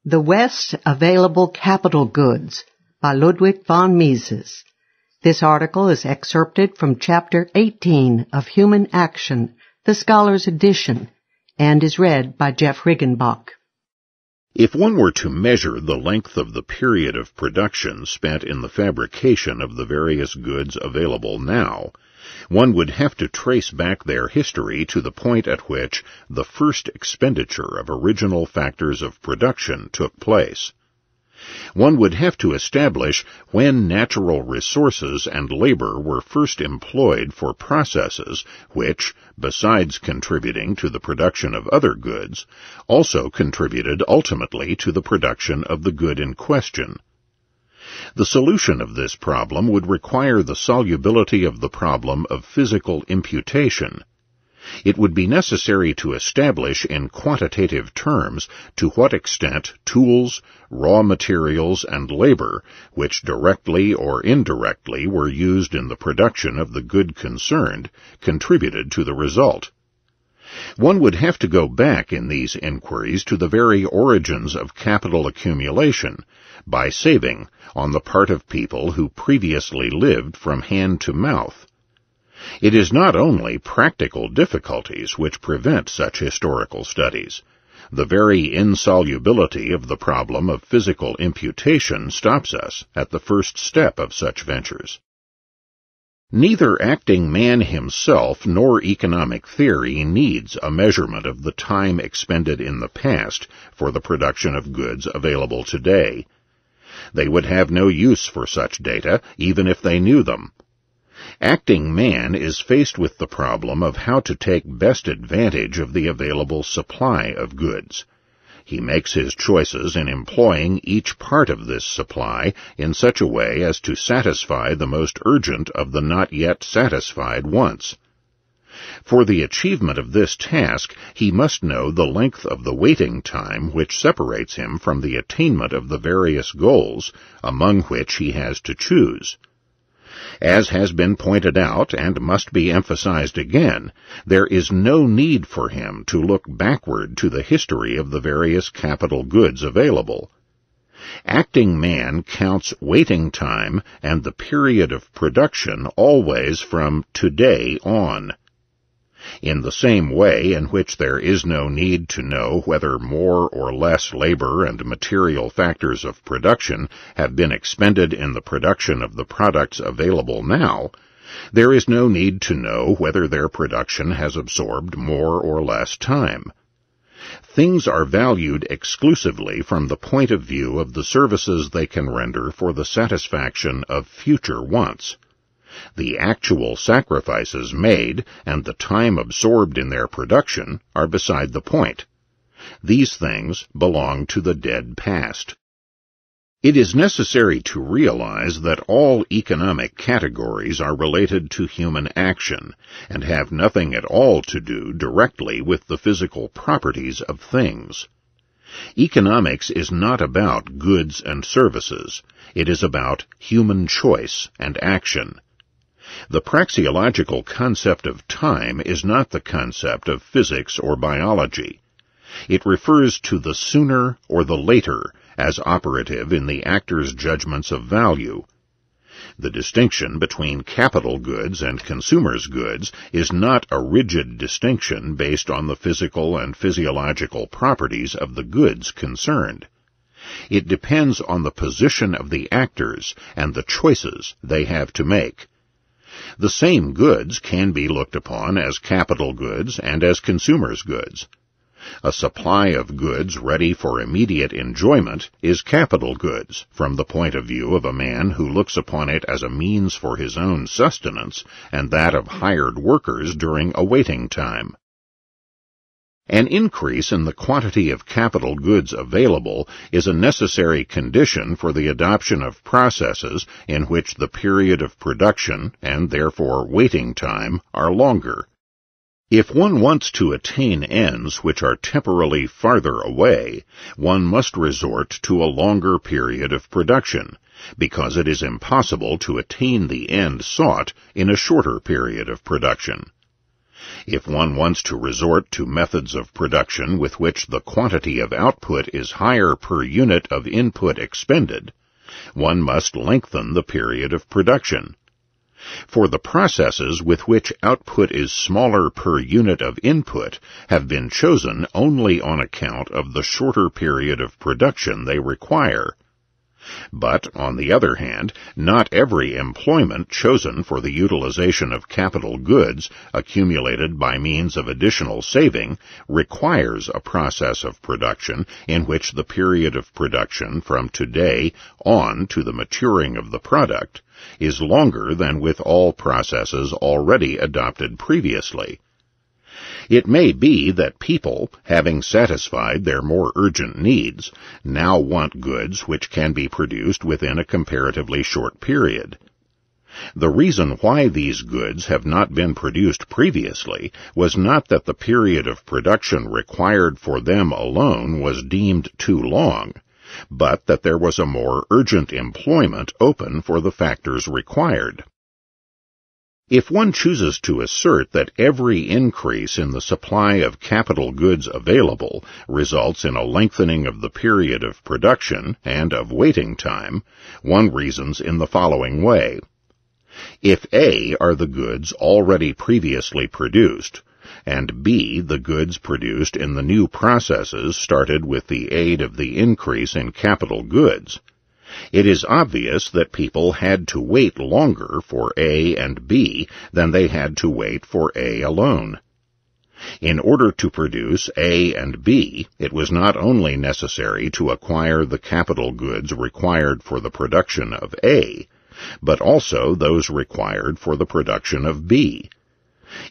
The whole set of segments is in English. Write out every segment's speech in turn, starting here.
The West's Available Capital Goods by Ludwig von Mises. This article is excerpted from Chapter 18 of Human Action, the Scholar's Edition, and is read by Jeff Riggenbach. If one were to measure the length of the period of production spent in the fabrication of the various goods available now, one would have to trace back their history to the point at which the first expenditure of original factors of production took place. One would have to establish when natural resources and labor were first employed for processes which, besides contributing to the production of other goods, also contributed ultimately to the production of the good in question. The solution of this problem would require the solubility of the problem of physical imputation. It would be necessary to establish in quantitative terms to what extent tools, raw materials, and labor, which directly or indirectly were used in the production of the good concerned, contributed to the result. One would have to go back in these inquiries to the very origins of capital accumulation, by saving on the part of people who previously lived from hand to mouth. It is not only practical difficulties which prevent such historical studies. The very insolubility of the problem of physical imputation stops us at the first step of such ventures. Neither acting man himself nor economic theory needs a measurement of the time expended in the past for the production of goods available today. They would have no use for such data, even if they knew them. Acting man is faced with the problem of how to take best advantage of the available supply of goods. He makes his choices in employing each part of this supply in such a way as to satisfy the most urgent of the not yet satisfied wants. For the achievement of this task, he must know the length of the waiting time which separates him from the attainment of the various goals among which he has to choose. As has been pointed out and must be emphasized again, there is no need for him to look backward to the history of the various capital goods available. Acting man counts waiting time and the period of production always from today on. In the same way in which there is no need to know whether more or less labor and material factors of production have been expended in the production of the products available now, there is no need to know whether their production has absorbed more or less time. Things are valued exclusively from the point of view of the services they can render for the satisfaction of future wants. The actual sacrifices made and the time absorbed in their production are beside the point. These things belong to the dead past. It is necessary to realize that all economic categories are related to human action and have nothing at all to do directly with the physical properties of things. Economics is not about goods and services. It is about human choice and action. The praxeological concept of time is not the concept of physics or biology. It refers to the sooner or the later as operative in the actor's judgments of value. The distinction between capital goods and consumers' goods is not a rigid distinction based on the physical and physiological properties of the goods concerned. It depends on the position of the actors and the choices they have to make. The same goods can be looked upon as capital goods and as consumers' goods. A supply of goods ready for immediate enjoyment is capital goods from the point of view of a man who looks upon it as a means for his own sustenance and that of hired workers during a waiting time. An increase in the quantity of capital goods available is a necessary condition for the adoption of processes in which the period of production, and therefore waiting time, are longer. If one wants to attain ends which are temporally farther away, one must resort to a longer period of production, because it is impossible to attain the end sought in a shorter period of production. If one wants to resort to methods of production with which the quantity of output is higher per unit of input expended, one must lengthen the period of production. For the processes with which output is smaller per unit of input have been chosen only on account of the shorter period of production they require. But, on the other hand, not every employment chosen for the utilization of capital goods accumulated by means of additional saving requires a process of production in which the period of production from today on to the maturing of the product is longer than with all processes already adopted previously. It may be that people, having satisfied their more urgent needs, now want goods which can be produced within a comparatively short period. The reason why these goods have not been produced previously was not that the period of production required for them alone was deemed too long, but that there was a more urgent employment open for the factors required. If one chooses to assert that every increase in the supply of capital goods available results in a lengthening of the period of production and of waiting time, one reasons in the following way. If A are the goods already previously produced, and B the goods produced in the new processes started with the aid of the increase in capital goods, it is obvious that people had to wait longer for A and B than they had to wait for A alone. In order to produce A and B, it was not only necessary to acquire the capital goods required for the production of A, but also those required for the production of B.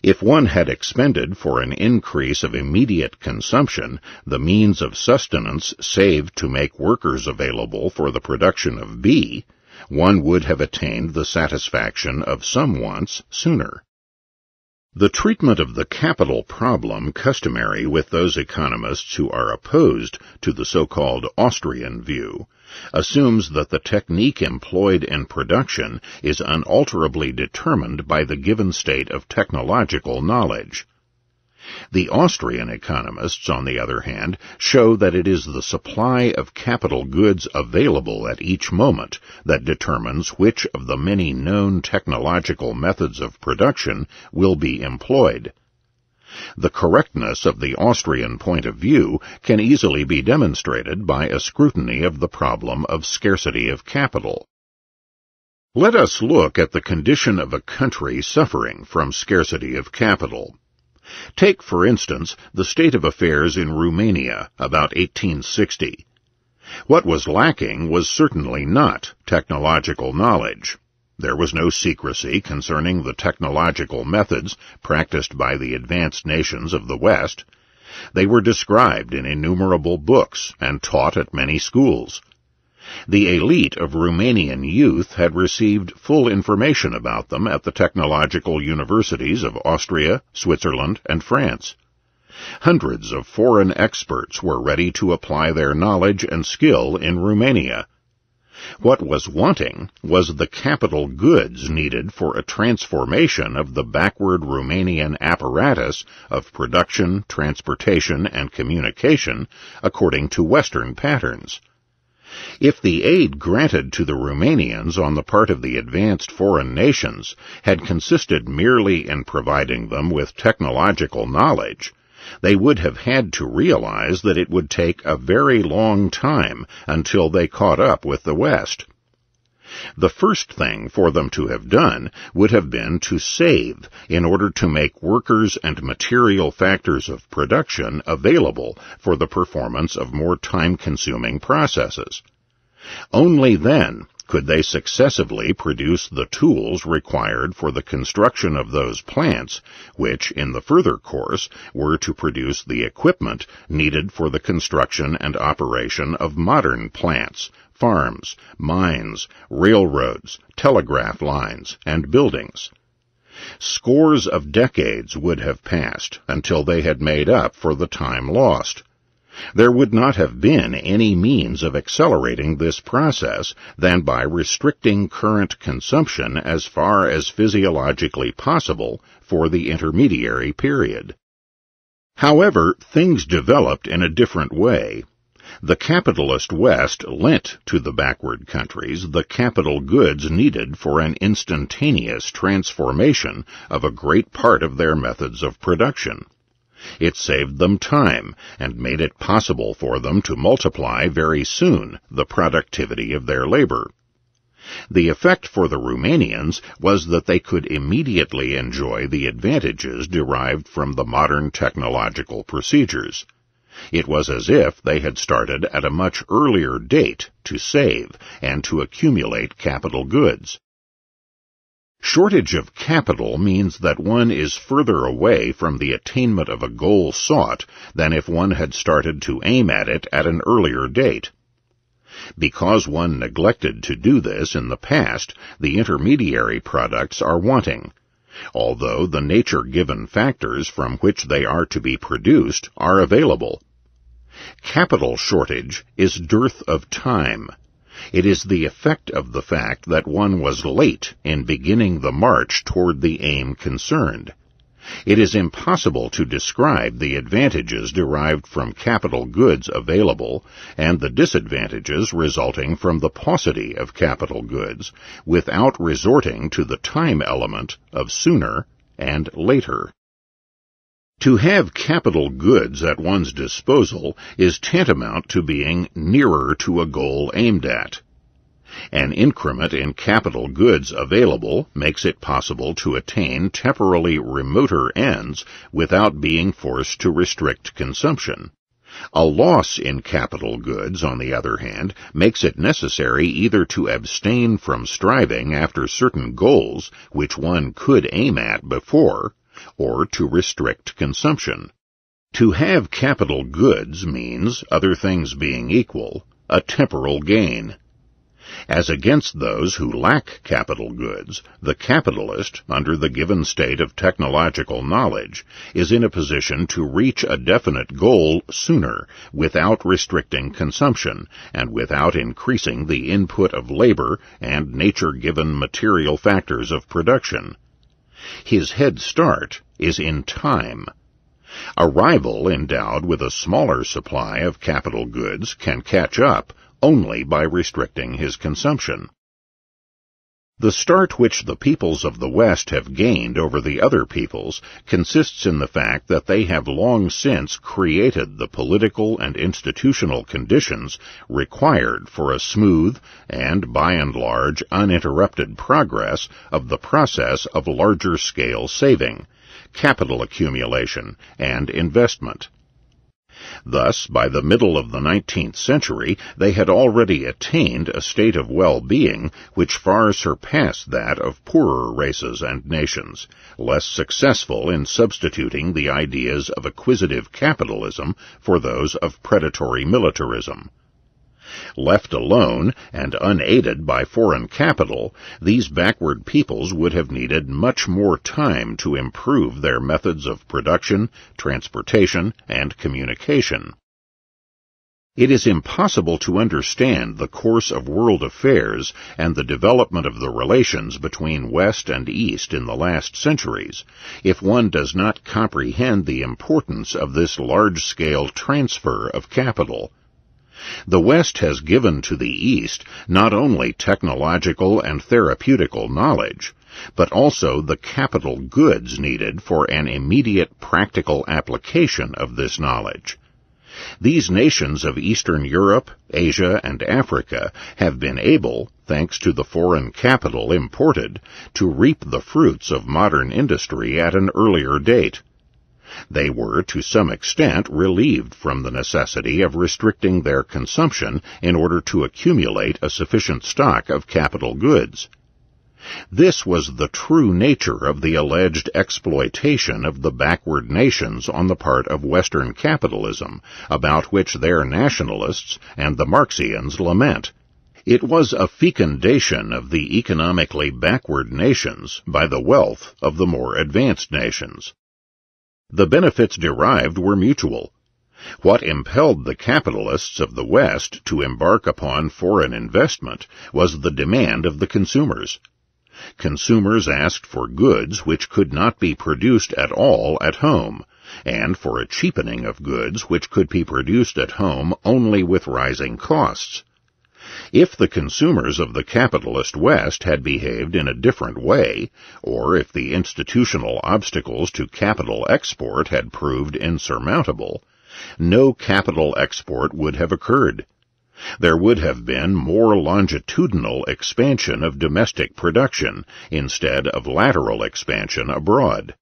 If one had expended for an increase of immediate consumption the means of sustenance saved to make workers available for the production of B, one would have attained the satisfaction of some wants sooner. The treatment of the capital problem customary with those economists who are opposed to the so-called Austrian view assumes that the technique employed in production is unalterably determined by the given state of technological knowledge. The Austrian economists, on the other hand, show that it is the supply of capital goods available at each moment that determines which of the many known technological methods of production will be employed. The correctness of the Austrian point of view can easily be demonstrated by a scrutiny of the problem of scarcity of capital. Let us look at the condition of a country suffering from scarcity of capital. Take, for instance, the state of affairs in Romania about 1860. What was lacking was certainly not technological knowledge. There was no secrecy concerning the technological methods practiced by the advanced nations of the West. They were described in innumerable books and taught at many schools. The elite of Romanian youth had received full information about them at the technological universities of Austria, Switzerland, and France. Hundreds of foreign experts were ready to apply their knowledge and skill in Romania. What was wanting was the capital goods needed for a transformation of the backward Romanian apparatus of production, transportation, and communication according to Western patterns. If the aid granted to the Romanians on the part of the advanced foreign nations had consisted merely in providing them with technological knowledge, they would have had to realize that it would take a very long time until they caught up with the West. The first thing for them to have done would have been to save in order to make workers and material factors of production available for the performance of more time-consuming processes. Only then could they successively produce the tools required for the construction of those plants, which, in the further course, were to produce the equipment needed for the construction and operation of modern plants, farms, mines, railroads, telegraph lines, and buildings. Scores of decades would have passed until they had made up for the time lost. There would not have been any means of accelerating this process than by restricting current consumption as far as physiologically possible for the intermediary period. However, things developed in a different way. The capitalist West lent to the backward countries the capital goods needed for an instantaneous transformation of a great part of their methods of production. It saved them time and made it possible for them to multiply very soon the productivity of their labor. The effect for the Romanians was that they could immediately enjoy the advantages derived from the modern technological procedures. It was as if they had started at a much earlier date to save and to accumulate capital goods. Shortage of capital means that one is further away from the attainment of a goal sought than if one had started to aim at it at an earlier date. Because one neglected to do this in the past, the intermediary products are wanting, although the nature-given factors from which they are to be produced are available. Capital shortage is dearth of time. It is the effect of the fact that one was late in beginning the march toward the aim concerned. It is impossible to describe the advantages derived from capital goods available and the disadvantages resulting from the paucity of capital goods without resorting to the time element of sooner and later. To have capital goods at one's disposal is tantamount to being nearer to a goal aimed at. An increment in capital goods available makes it possible to attain temporally remoter ends without being forced to restrict consumption. A loss in capital goods, on the other hand, makes it necessary either to abstain from striving after certain goals which one could aim at before, or to restrict consumption. To have capital goods means, other things being equal, a temporal gain. As against those who lack capital goods, the capitalist, under the given state of technological knowledge, is in a position to reach a definite goal sooner, without restricting consumption, and without increasing the input of labor and nature-given material factors of production. His head start is in time. A rival endowed with a smaller supply of capital goods can catch up only by restricting his consumption. The start which the peoples of the West have gained over the other peoples consists in the fact that they have long since created the political and institutional conditions required for a smooth and, by and large, uninterrupted progress of the process of larger-scale saving, capital accumulation, and investment. Thus, by the middle of the 19th century, they had already attained a state of well-being which far surpassed that of poorer races and nations, less successful in substituting the ideas of acquisitive capitalism for those of predatory militarism. Left alone and unaided by foreign capital, these backward peoples would have needed much more time to improve their methods of production, transportation, and communication. It is impossible to understand the course of world affairs and the development of the relations between West and East in the last centuries if one does not comprehend the importance of this large-scale transfer of capital. The West has given to the East not only technological and therapeutical knowledge, but also the capital goods needed for an immediate practical application of this knowledge. These nations of Eastern Europe, Asia, and Africa have been able, thanks to the foreign capital imported, to reap the fruits of modern industry at an earlier date. They were, to some extent, relieved from the necessity of restricting their consumption in order to accumulate a sufficient stock of capital goods. This was the true nature of the alleged exploitation of the backward nations on the part of Western capitalism, about which their nationalists and the Marxians lament. It was a fecundation of the economically backward nations by the wealth of the more advanced nations. The benefits derived were mutual. What impelled the capitalists of the West to embark upon foreign investment was the demand of the consumers. Consumers asked for goods which could not be produced at all at home, and for a cheapening of goods which could be produced at home only with rising costs. If the consumers of the capitalist West had behaved in a different way, or if the institutional obstacles to capital export had proved insurmountable, no capital export would have occurred. There would have been more longitudinal expansion of domestic production instead of lateral expansion abroad.